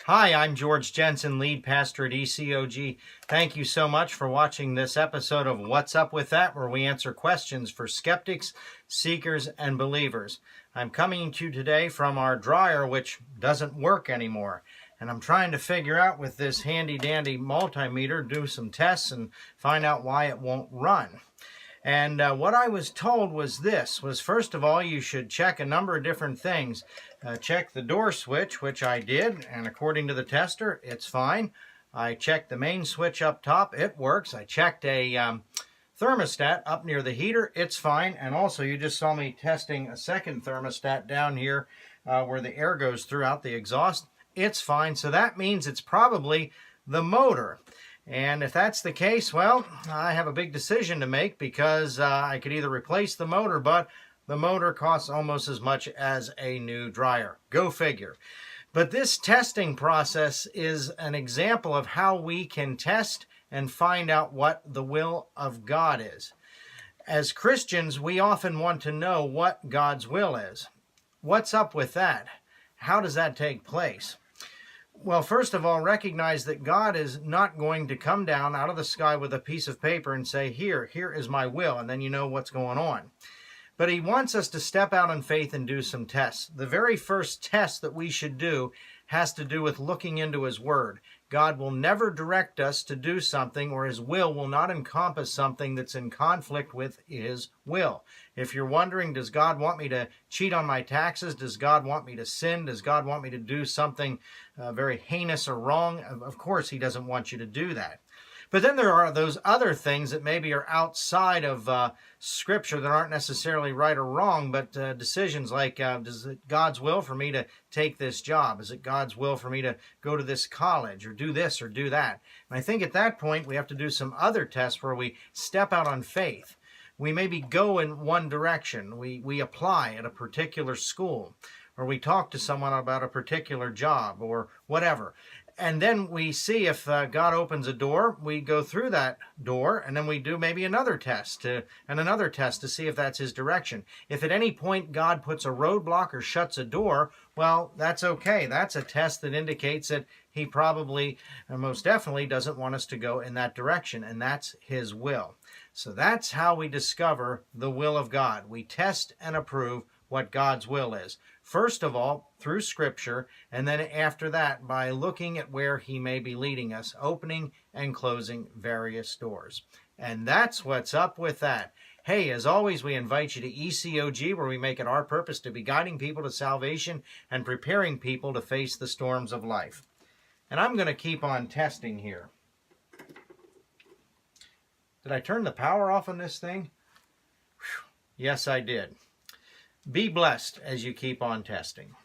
Hi, I'm George Jensen, lead pastor at ECOG. Thank you so much for watching this episode of What's Up With That, where we answer questions for skeptics, seekers, and believers. I'm coming to you today from our dryer, which doesn't work anymore. And I'm trying to figure out with this handy-dandy multimeter, do some tests and find out why it won't run. And what I was told was first of all, you should check a number of different things. Check the door switch, which I did, and according to the tester, it's fine. I checked the main switch up top, it works. I checked a thermostat up near the heater, it's fine. And also, you just saw me testing a second thermostat down here where the air goes throughout the exhaust. It's fine, so that means it's probably the motor. And if that's the case, well, I have a big decision to make because I could either replace the motor, but the motor costs almost as much as a new dryer. Go figure. But this testing process is an example of how we can test and find out what the will of God is. As Christians, we often want to know what God's will is. What's up with that? How does that take place? Well, first of all, recognize that God is not going to come down out of the sky with a piece of paper and say, here is my will, and then you know what's going on. But he wants us to step out in faith and do some tests. The very first test that we should do has to do with looking into his word. God will never direct us to do something, or his will not encompass something that's in conflict with his will. If you're wondering, does God want me to cheat on my taxes? Does God want me to sin? Does God want me to do something very heinous or wrong? Of course, he doesn't want you to do that. But then there are those other things that maybe are outside of Scripture that aren't necessarily right or wrong, but decisions like, is it God's will for me to take this job? Is it God's will for me to go to this college or do this or do that? And I think at that point we have to do some other tests where we step out on faith. We maybe go in one direction. We apply at a particular school, or we talk to someone about a particular job or whatever. And then we see if God opens a door, we go through that door, and then we do maybe another test and another test to see if that's his direction. If at any point God puts a roadblock or shuts a door, well, that's okay. That's a test that indicates that he probably and most definitely doesn't want us to go in that direction, and that's his will. So that's how we discover the will of God. We test and approve what God's will is. First of all, through Scripture, and then after that, by looking at where he may be leading us, opening and closing various doors. And that's what's up with that. Hey, as always, we invite you to ECOG, where we make it our purpose to be guiding people to salvation and preparing people to face the storms of life. And I'm going to keep on testing here. Did I turn the power off on this thing? Whew. Yes, I did. Be blessed as you keep on testing.